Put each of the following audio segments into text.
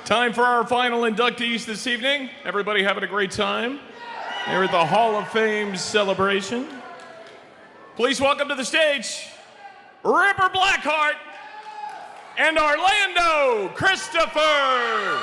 Time for our final inductees this evening. Everybody having a great time here at the Hall of Fame celebration. Please welcome to the stage, Ripper Blackheart and Orlando Christopher.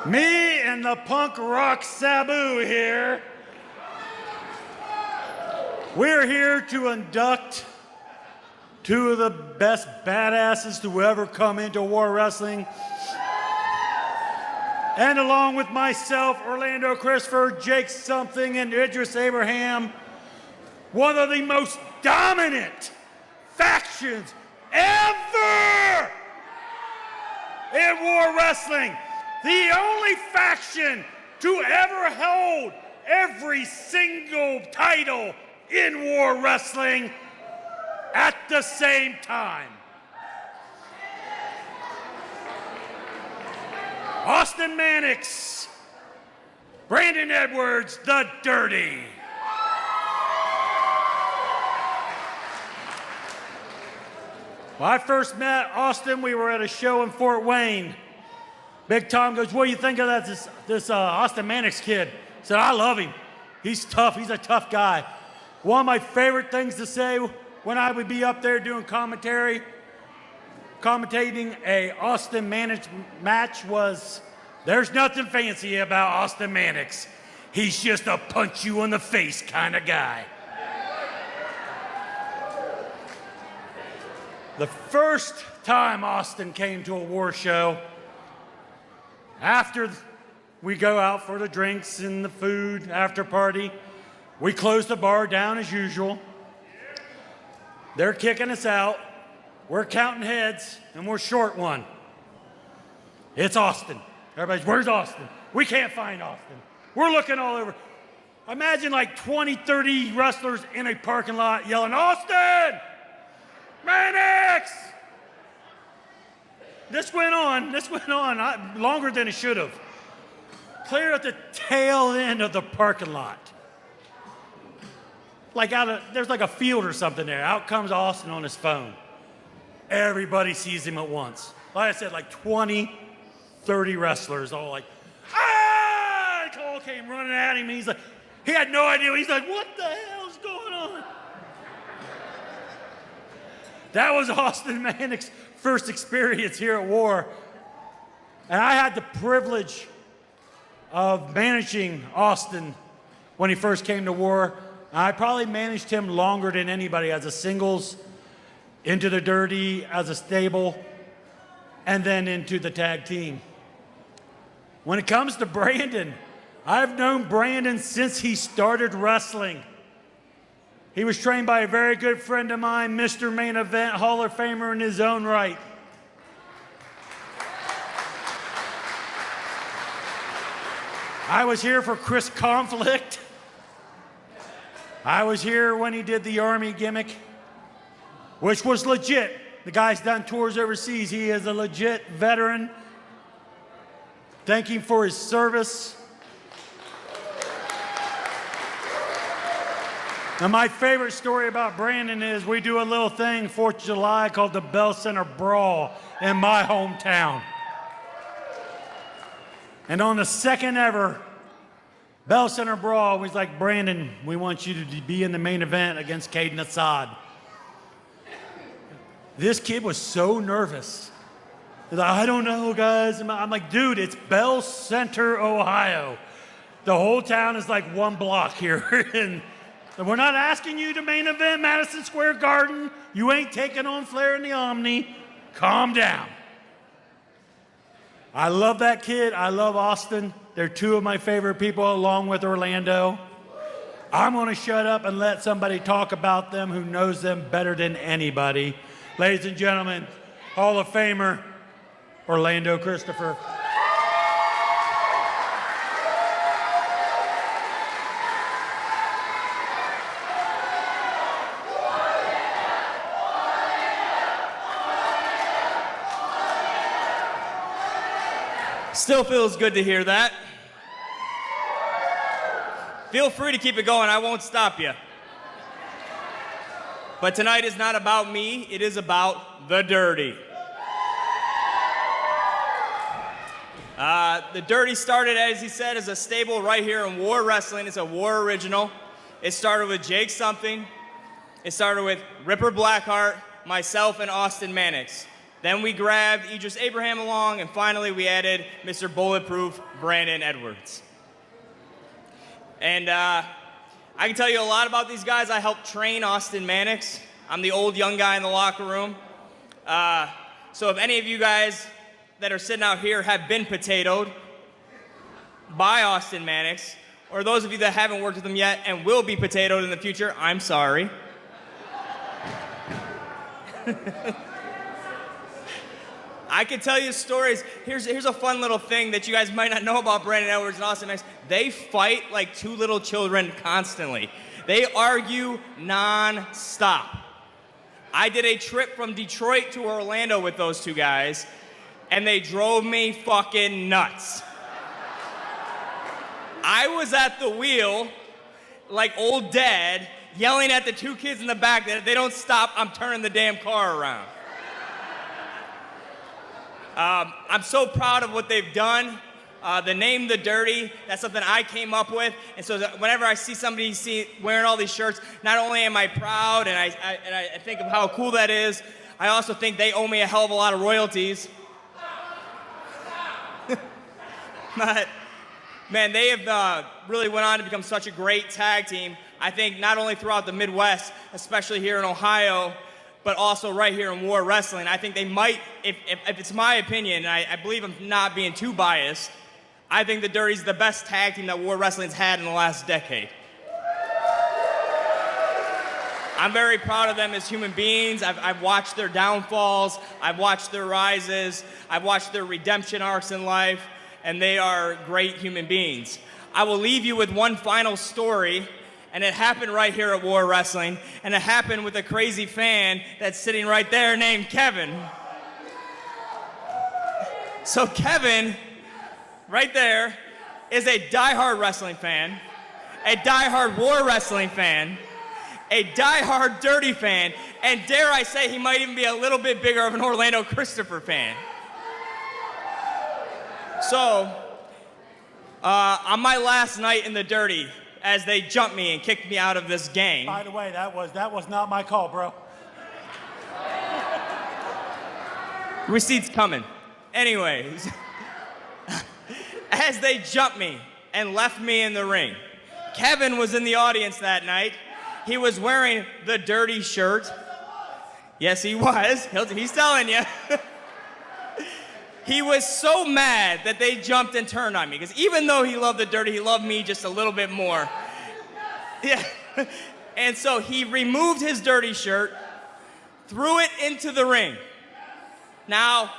Me and the punk rock Sabu here. We're here to induct two of the best badasses to ever come into war wrestling. And along with myself, Orlando Christopher, Jake Something, and Idris Abraham, one of the most dominant factions ever in war wrestling. The only faction to ever hold every single title in war wrestling at the same time. Austin Mannix, Brandon Edwards, the Dirty. When I first met Austin, we were at a show in Fort Wayne. Big Tom goes, what do you think of that, this Austin Mannix kid? I said, I love him. He's tough. He's a tough guy. One of my favorite things to say when I would be up there doing commentating a Austin Mannix match was, there's nothing fancy about Austin Mannix. He's just a punch you in the face kind of guy. The first time Austin came to a war show, after we go out for the drinks and the food after party, we close the bar down as usual. They're kicking us out. We're counting heads, and we're short one. It's Austin. Everybody's, where's Austin? We can't find Austin. We're looking all over. Imagine like 20, 30 wrestlers in a parking lot yelling, Austin! Mannix! This went on longer than it should have. Clear at the tail end of the parking lot. There's like a field or something there. Out comes Austin on his phone. Everybody sees him at once. Like I said, like 20, 30 wrestlers all like, ah! The call came running at him. And he had no idea. He's like, what the hell's going on? That was Austin Mannix's first experience here at war. And I had the privilege of managing Austin when he first came to war. I probably managed him longer than anybody as a singles, into the Dirty, as a stable, and then into the tag team. When it comes to Brandon, I've known Brandon since he started wrestling. He was trained by a very good friend of mine, Mr. Main Event Hall of Famer in his own right. I was here for Chris Conflict. I was here when he did the Army gimmick, which was legit. The guy's done tours overseas. He is a legit veteran. Thank him for his service. Now, my favorite story about Brandon is we do a little thing 4th of July called the Bell Center Brawl in my hometown. And on the second ever Bell Center Brawl, we was like, Brandon, we want you to be in the main event against Caden Assad. This kid was so nervous. He's like, I don't know, guys. I'm like, dude, it's Bell Center, Ohio. The whole town is like one block here. And we're not asking you to main event Madison Square Garden. You ain't taking on Flair in the Omni. Calm down. I love that kid. I love Austin. They're two of my favorite people along with Orlando. I'm going to shut up and let somebody talk about them who knows them better than anybody. Ladies and gentlemen, Hall of Famer, Orlando Christopher. Still feels good to hear that. Feel free to keep it going, I won't stop you. But tonight is not about me, it is about the Dirty. The Dirty started, as he said, as a stable right here in War Wrestling. It's a War original. It started with Jake Something. It started with Ripper Blackheart, myself, and Austin Mannix. Then we grabbed Idris Abraham along, and finally we added Mr. Bulletproof Brandon Edwards. And I can tell you a lot about these guys. I helped train Austin Mannix. I'm the old young guy in the locker room. So if any of you guys that are sitting out here have been potatoed by Austin Mannix, or those of you that haven't worked with him yet and will be potatoed in the future, I'm sorry. I could tell you stories. Here's a fun little thing that you guys might not know about Brandon Edwards and Austin Mannix. They fight like two little children constantly. They argue non-stop. I did a trip from Detroit to Orlando with those two guys, and they drove me fucking nuts. I was at the wheel, like old dad, yelling at the two kids in the back that if they don't stop, I'm turning the damn car around. I'm so proud of what they've done. The name The Dirty, that's something I came up with. And so whenever I see somebody wearing all these shirts, not only am I proud and I think of how cool that is, I also think they owe me a hell of a lot of royalties. But, man, they have really went on to become such a great tag team. I think not only throughout the Midwest, especially here in Ohio, but also right here in War Wrestling. I think they might, if it's my opinion, and I believe I'm not being too biased, I think the Dirty's the best tag team that War Wrestling's had in the last decade. I'm very proud of them as human beings. I've watched their downfalls, I've watched their rises, I've watched their redemption arcs in life, and they are great human beings. I will leave you with one final story. And it happened right here at War Wrestling, and it happened with a crazy fan that's sitting right there named Kevin. So Kevin, right there, is a diehard wrestling fan, a diehard War Wrestling fan, a diehard Dirty fan, and dare I say he might even be a little bit bigger of an Orlando Christopher fan. So, on my last night in the Dirty, as they jumped me and kicked me out of this gang. By the way, that was not my call, bro. Receipt's coming. Anyways, as they jumped me and left me in the ring, Kevin was in the audience that night. He was wearing the Dirty shirt. Yes, he was. He's telling you. He was so mad that they jumped and turned on me, because even though he loved the Dirty, he loved me just a little bit more. Yeah. And so he removed his Dirty shirt, threw it into the ring. Now,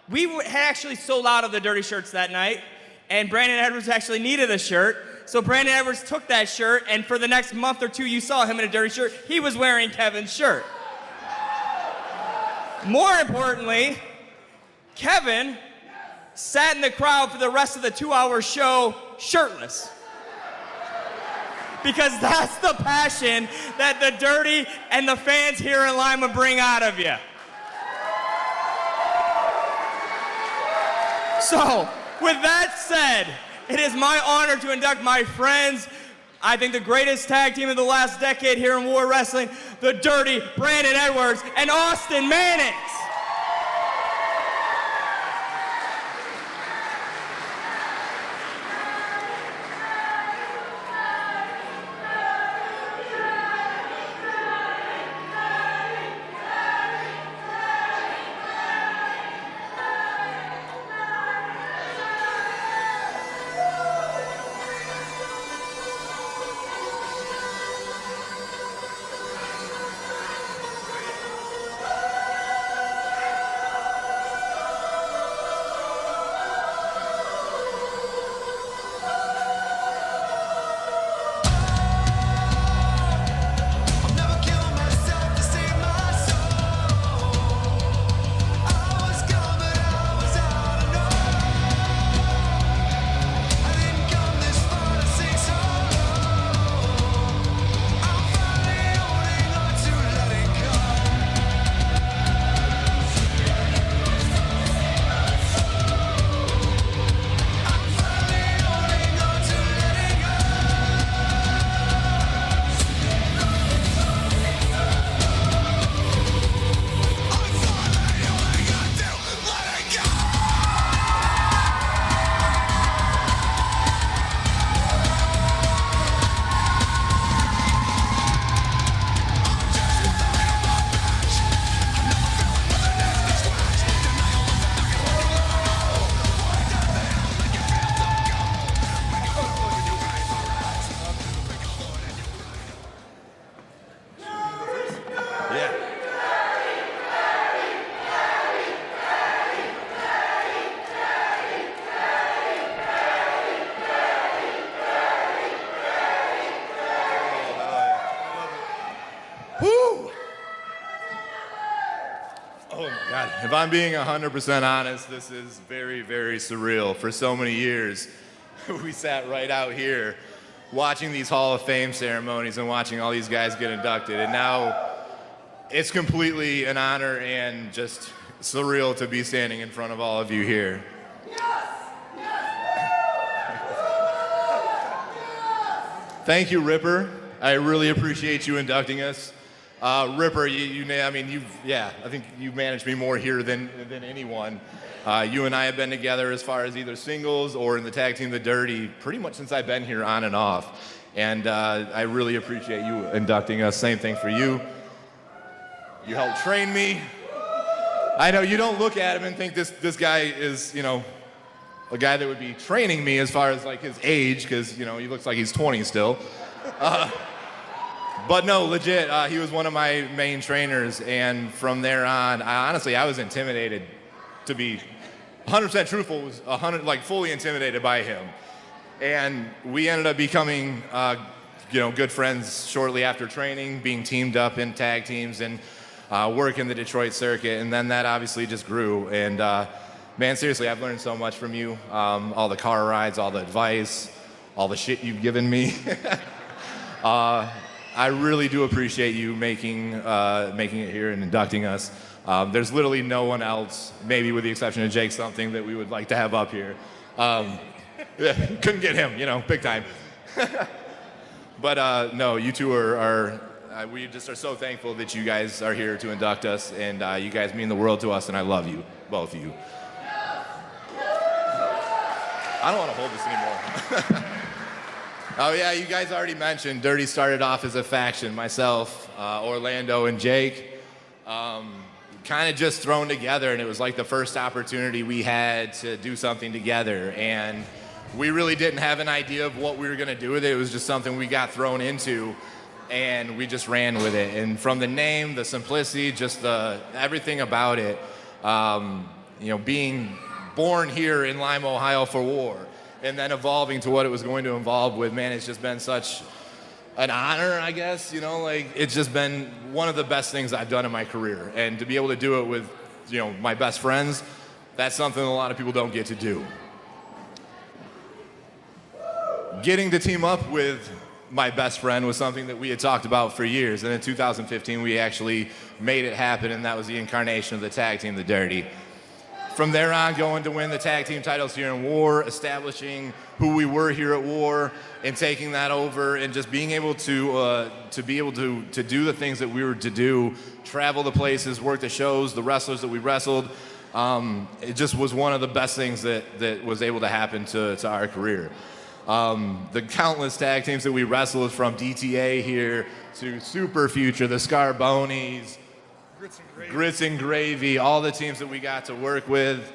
we had actually sold out of the Dirty shirts that night, and Brandon Edwards actually needed a shirt. So Brandon Edwards took that shirt, and for the next month or two, you saw him in a Dirty shirt. He was wearing Kevin's shirt. More importantly, Kevin sat in the crowd for the rest of the 2-hour show shirtless. Because that's the passion that the Dirty and the fans here in Lima bring out of you. So, with that said, it is my honor to induct my friends, I think the greatest tag team of the last decade here in War Wrestling, the Dirty, Brandon Edwards, and Austin Mannix. If I'm being 100% honest, this is very, very surreal. For so many years, we sat right out here watching these Hall of Fame ceremonies and watching all these guys get inducted. And now it's completely an honor and just surreal to be standing in front of all of you here. Thank you, Ripper. I really appreciate you inducting us. Ripper, I think you managed me more here than anyone. You and I have been together as far as either singles or in the tag team The Dirty pretty much since I've been here on and off. And I really appreciate you inducting us. Same thing for you. You helped train me. I know you don't look at him and think this guy is, a guy that would be training me as far as like his age, because, he looks like he's 20 still. But no, legit, he was one of my main trainers, and from there on, I was intimidated. To be 100% truthful, was fully intimidated by him. And we ended up becoming, good friends shortly after training, being teamed up in tag teams and working the Detroit circuit, and then that obviously just grew. And man, seriously, I've learned so much from you. All the car rides, all the advice, all the shit you've given me. I really do appreciate you making it here and inducting us. There's literally no one else, maybe with the exception of Jake something, that we would like to have up here. Couldn't get him, big time. But no, you two we just are so thankful that you guys are here to induct us, and you guys mean the world to us, and I love you, both of you. I don't want to hold this anymore. Oh yeah, you guys already mentioned Dirty started off as a faction. Myself, Orlando, and Jake, kind of just thrown together, and it was like the first opportunity we had to do something together. And we really didn't have an idea of what we were going to do with it. It was just something we got thrown into, and we just ran with it. And from the name, the simplicity, just everything about it, being born here in Lima, Ohio for war, and then evolving to what it was going to evolve with, man, it's just been such an honor, I guess, it's just been one of the best things I've done in my career. And to be able to do it with, my best friends, that's something a lot of people don't get to do. Getting to team up with my best friend was something that we had talked about for years. And in 2015, we actually made it happen, and that was the incarnation of the tag team, The Dirty. From there on, going to win the tag team titles here in War, establishing who we were here at War, and taking that over, and just being able to do the things that we were to do, travel the places, work the shows, the wrestlers that we wrestled. It just was one of the best things that was able to happen to our career. The countless tag teams that we wrestled, from DTA here to Super Future, the Scarbonis, Grits and Gravy, all the teams that we got to work with.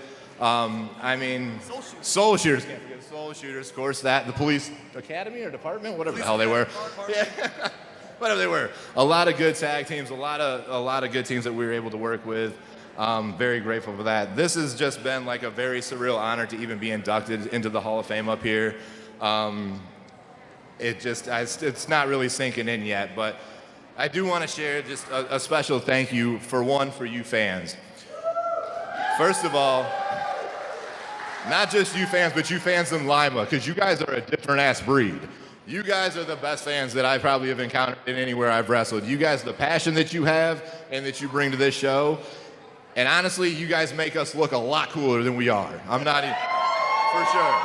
Soul Shooters, can't forget Soul Shooters, of course, the Police Academy or Department, whatever the hell they were. Yeah. Whatever they were. A lot of good tag teams, a lot of good teams that we were able to work with. Very grateful for that. This has just been like a very surreal honor to even be inducted into the Hall of Fame up here. It's not really sinking in yet, but I do want to share just a special thank you for you fans. First of all, not just you fans, but you fans in Lima, because you guys are a different ass breed. You guys are the best fans that I probably have encountered in anywhere I've wrestled. You guys, the passion that you have and that you bring to this show, and honestly, you guys make us look a lot cooler than we are. I'm not even, for sure.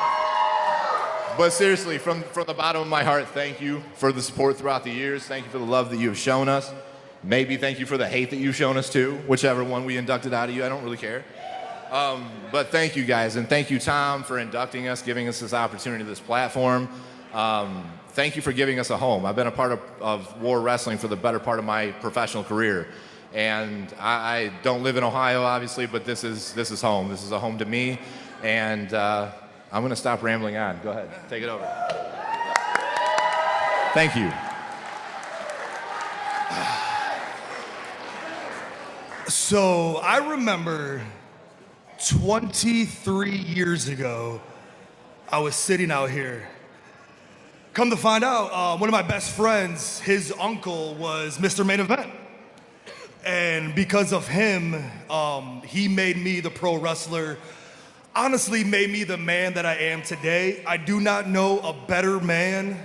But seriously, from the bottom of my heart, thank you for the support throughout the years. Thank you for the love that you have shown us. Maybe thank you for the hate that you've shown us too, whichever one we inducted out of you. I don't really care. But thank you guys, and thank you, Tom, for inducting us, giving us this opportunity, this platform. Thank you for giving us a home. I've been a part of War Wrestling for the better part of my professional career. And I don't live in Ohio, obviously, but this is home. This is a home to me, and I'm going to stop rambling on. Go ahead. Take it over. Thank you. So I remember 23 years ago, I was sitting out here. Come to find out, one of my best friends, his uncle was Mr. Main Event. And because of him, he made me the pro wrestler. Honestly, made me the man that I am today. I do not know a better man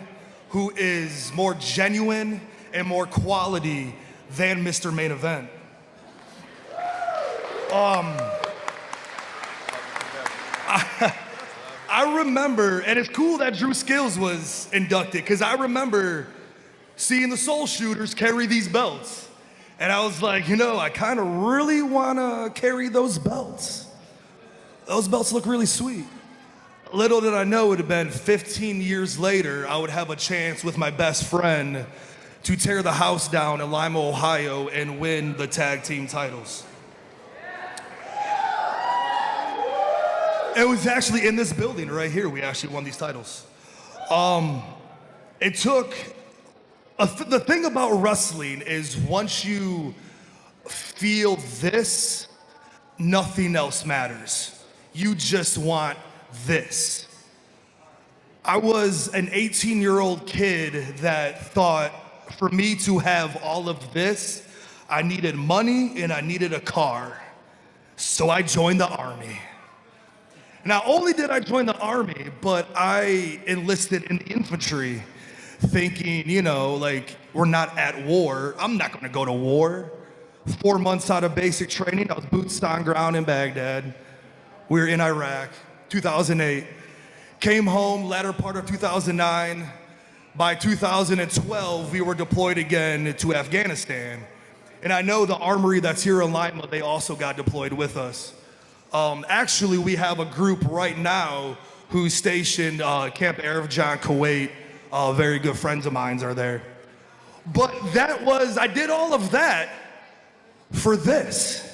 who is more genuine and more quality than Mr. Main Event. I remember, and it's cool that Drew Skills was inducted, because I remember seeing the Soul Shooters carry these belts. And I was like, you know, I kind of really want to carry those belts. Those belts look really sweet. Little did I know it would have been 15 years later, I would have a chance with my best friend to tear the house down in Lima, Ohio, and win the tag team titles. It was actually in this building right here, we actually won these titles. It took, the thing about wrestling is once you feel this, nothing else matters. You just want this. I was an 18-year-old kid that thought for me to have all of this, I needed money and I needed a car. So I joined the Army. Not only did I join the Army, but I enlisted in the infantry, thinking, you know, like, we're not at war. I'm not gonna go to war. 4 months out of basic training, I was boots on ground in Baghdad. We were in Iraq, 2008. Came home latter part of 2009. By 2012, we were deployed again to Afghanistan. And I know the armory that's here in Lima, they also got deployed with us. Actually, we have a group right now who's stationed Camp Arifjan, Kuwait. Very good friends of mine are there. But I did all of that for this.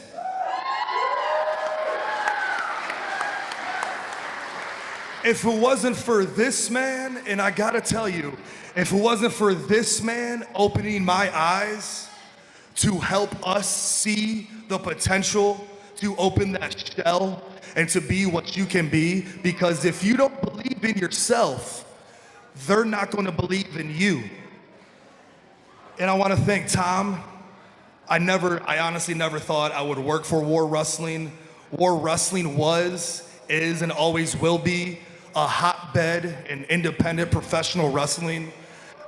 If it wasn't for this man, and I gotta tell you, if it wasn't for this man opening my eyes to help us see the potential to open that shell and to be what you can be, because if you don't believe in yourself, they're not gonna believe in you. And I wanna thank Tom. I honestly never thought I would work for War Wrestling. War Wrestling was, is, and always will be a hotbed in independent professional wrestling.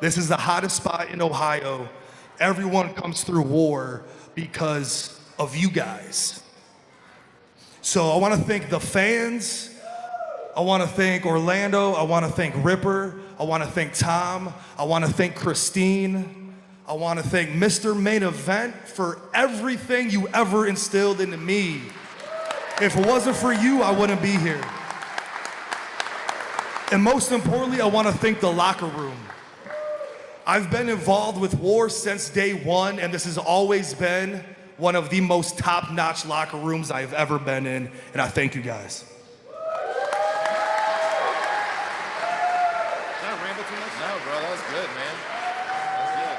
This is the hottest spot in Ohio. Everyone comes through War because of you guys. So I want to thank the fans. I want to thank Orlando. I want to thank Ripper. I want to thank Tom. I want to thank Christine. I want to thank Mr. Main Event for everything you ever instilled into me. If it wasn't for you, I wouldn't be here. And most importantly, I want to thank the locker room. I've been involved with War since day one, and this has always been one of the most top-notch locker rooms I've ever been in, and I thank you guys. No, bro, that was good, man. That was good.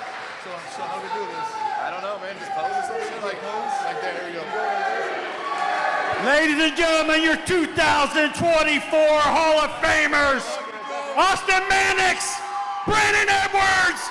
So how do we do this? I don't know, man. Just pose or something? Like pose? Like there we go. Ladies and gentlemen, your 2024 Hall of Famers, Austin Mannix, Brandon Edwards,